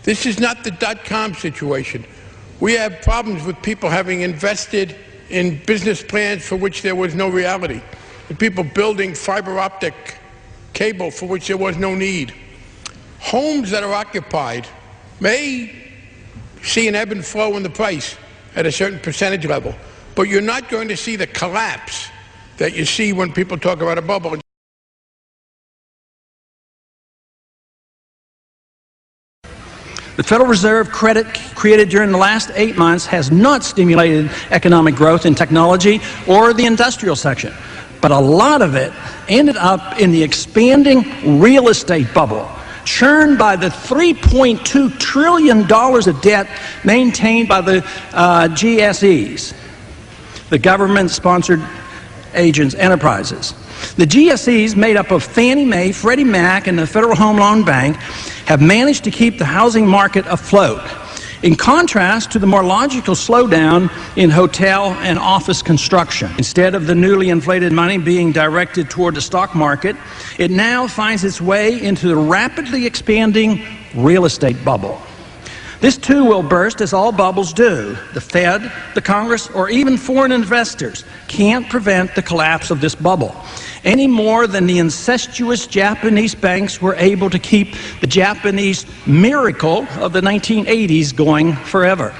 This is not the dot-com situation. We have problems with people having invested in business plans for which there was no reality, and people building fiber optic cable for which there was no need. Homes that are occupied may see an ebb and flow in the price at a certain percentage level, but you're not going to see the collapse that you see when people talk about a bubble. The Federal Reserve credit created during the last 8 months has not stimulated economic growth in technology or the industrial section, but a lot of it ended up in the expanding real estate bubble, churned by the $3.2 trillion of debt maintained by the GSEs, the government-sponsored agents, enterprises. The GSEs, made up of Fannie Mae, Freddie Mac, and the Federal Home Loan Bank, have managed to keep the housing market afloat, in contrast to the more logical slowdown in hotel and office construction. Instead of the newly inflated money being directed toward the stock market, it now finds its way into the rapidly expanding real estate bubble. This too will burst, as all bubbles do. The Fed, the Congress, or even foreign investors can't prevent the collapse of this bubble, any more than the incestuous Japanese banks were able to keep the Japanese miracle of the 1980s going forever.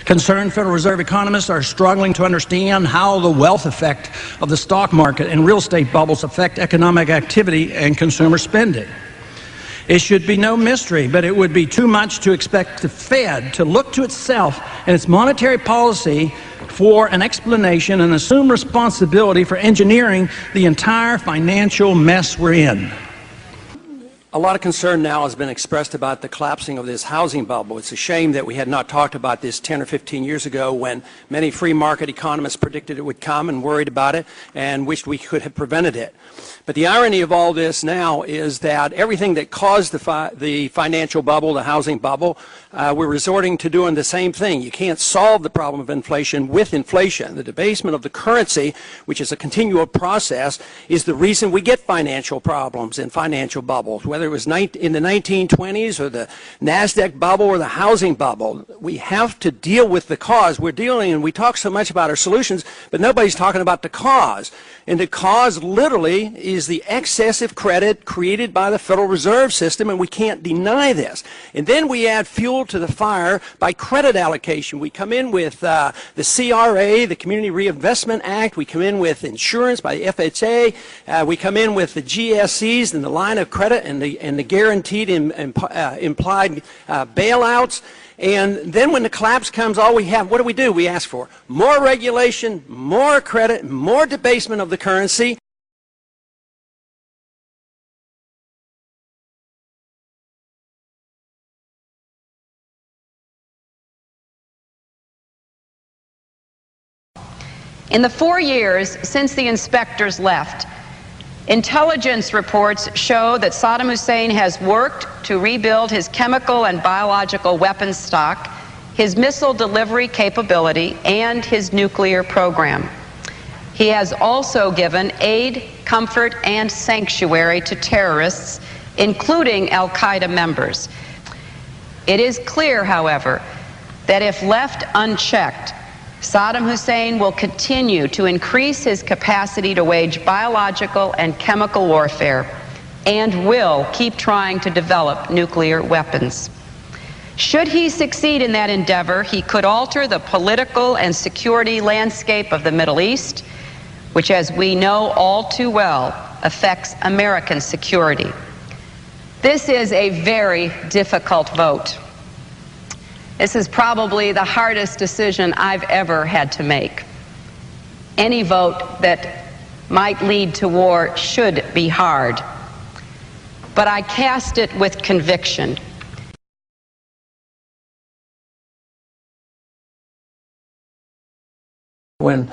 Concerned Federal Reserve economists are struggling to understand how the wealth effect of the stock market and real estate bubbles affect economic activity and consumer spending. It should be no mystery, but it would be too much to expect the Fed to look to itself and its monetary policy for an explanation and assume responsibility for engineering the entire financial mess we're in. A lot of concern now has been expressed about the collapsing of this housing bubble. It's a shame that we had not talked about this 10 or 15 years ago, when many free market economists predicted it would come and worried about it and wished we could have prevented it. But the irony of all this now is that everything that caused the financial bubble, the housing bubble, we're resorting to doing the same thing. You can't solve the problem of inflation with inflation. The debasement of the currency, which is a continual process, is the reason we get financial problems and financial bubbles. Whether it was in the 1920s or the NASDAQ bubble or the housing bubble, we have to deal with the cause. We're dealing, and we talk so much about our solutions, but nobody's talking about the cause. And the cause literally is the excessive credit created by the Federal Reserve System, and we can't deny this. And then we add fuel to the fire by credit allocation. We come in with the CRA, the Community Reinvestment Act. We come in with insurance by the FHA. We come in with the GSEs and the line of credit and the guaranteed implied bailouts. And then when the collapse comes, all we have, what do? We ask for more regulation, more credit, more debasement of the currency. In the 4 years since the inspectors left, intelligence reports show that Saddam Hussein has worked to rebuild his chemical and biological weapons stock, his missile delivery capability, and his nuclear program. He has also given aid, comfort, and sanctuary to terrorists, including al-Qaeda members. It is clear, however, that if left unchecked, Saddam Hussein will continue to increase his capacity to wage biological and chemical warfare and will keep trying to develop nuclear weapons. Should he succeed in that endeavor, he could alter the political and security landscape of the Middle East, which, as we know all too well, affects American security. This is a very difficult vote. This is probably the hardest decision I've ever had to make. Any vote that might lead to war should be hard, but I cast it with conviction. When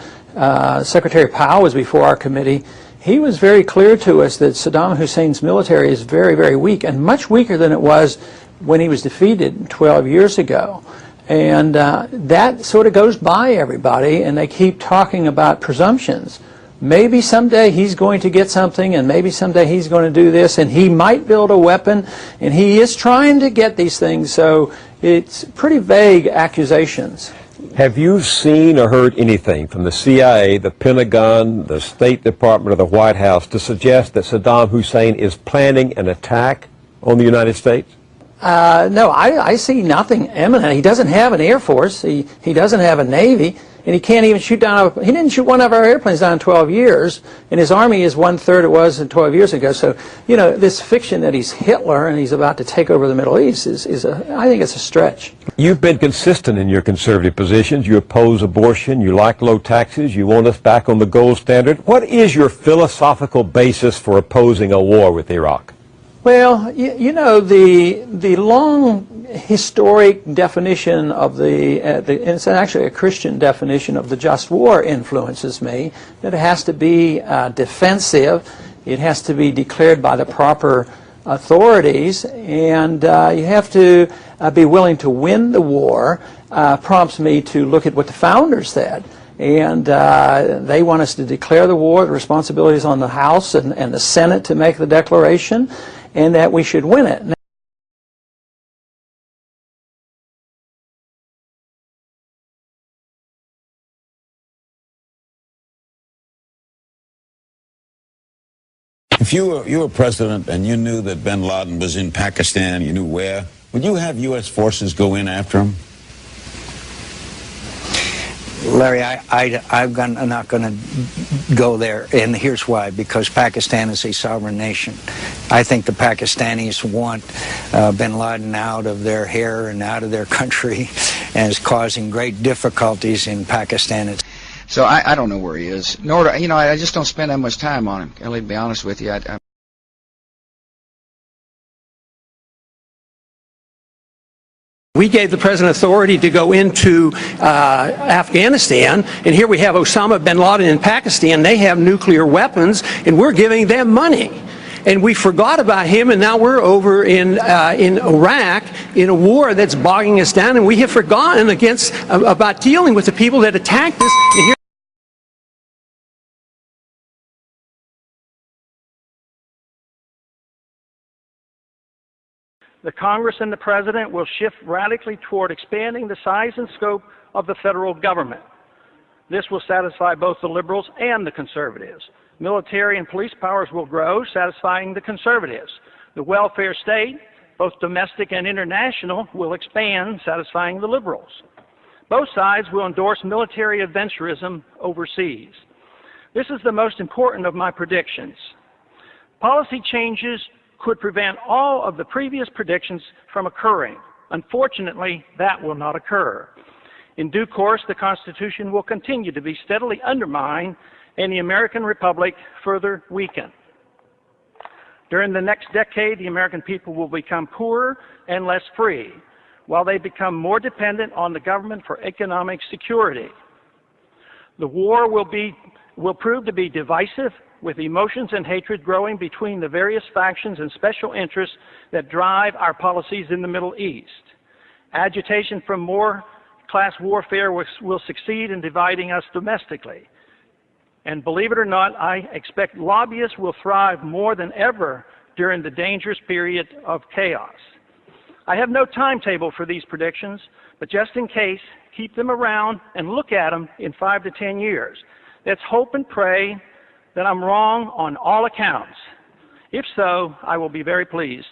Secretary Powell was before our committee, he was very clear to us that Saddam Hussein's military is very, very weak, and much weaker than it was when he was defeated 12 years ago. And that sort of goes by everybody, and they keep talking about presumptions. maybe someday he's going to get something, and maybe someday he's going to do this, and he might build a weapon, and he is trying to get these things. So it's pretty vague accusations. Have you seen or heard anything from the CIA, the Pentagon, the State Department, or the White House to suggest that Saddam Hussein is planning an attack on the United States? No, I see nothing imminent. He doesn't have an Air Force. He doesn't have a Navy. And he can't even shoot down he didn't shoot one of our airplanes down in 12 years, and his army is 1/3 it was 12 years ago. So, you know, this fiction that he's Hitler and he's about to take over the Middle East I think it's a stretch. You've been consistent in your conservative positions. You oppose abortion, you like low taxes, you want us back on the gold standard. What is your philosophical basis for opposing a war with Iraq? Well, you know, the long historic definition of it's actually a Christian definition of the just war influences me, that it has to be defensive, it has to be declared by the proper authorities, and you have to be willing to win the war, prompts me to look at what the founders said. And they want us to declare the war. The responsibility is on the House and the Senate to make the declaration, and that we should win it. If you were president and you knew that bin Laden was in Pakistan, you knew where, would you have U.S. forces go in after him? Larry, I'm not going to go there, and here's why. Because Pakistan is a sovereign nation. I think the Pakistanis want bin Laden out of their hair and out of their country, and is causing great difficulties in Pakistan. So I don't know where he is. Nor do, you know, I just don't spend that much time on him. Kelly, to be honest with you, We gave the president authority to go into Afghanistan, and here we have Osama bin Laden in Pakistan. They have nuclear weapons, and we're giving them money. And we forgot about him, and now we're over in Iraq in a war that's bogging us down, and we have forgotten about dealing with the people that attacked us. And here the Congress and the President will shift radically toward expanding the size and scope of the federal government. This will satisfy both the liberals and the conservatives. Military and police powers will grow, satisfying the conservatives. The welfare state, both domestic and international, will expand, satisfying the liberals. Both sides will endorse military adventurism overseas. This is the most important of my predictions. Policy changes could prevent all of the previous predictions from occurring. Unfortunately, that will not occur. In due course, the Constitution will continue to be steadily undermined and the American Republic further weakened. During the next decade, the American people will become poorer and less free, while they become more dependent on the government for economic security. The war will prove to be divisive, with emotions and hatred growing between the various factions and special interests that drive our policies in the Middle East. Agitation from more class warfare will succeed in dividing us domestically. And believe it or not, I expect lobbyists will thrive more than ever during the dangerous period of chaos. I have no timetable for these predictions, but just in case, keep them around and look at them in 5 to 10 years. Let's hope and pray that I'm wrong on all accounts. If so, I will be very pleased.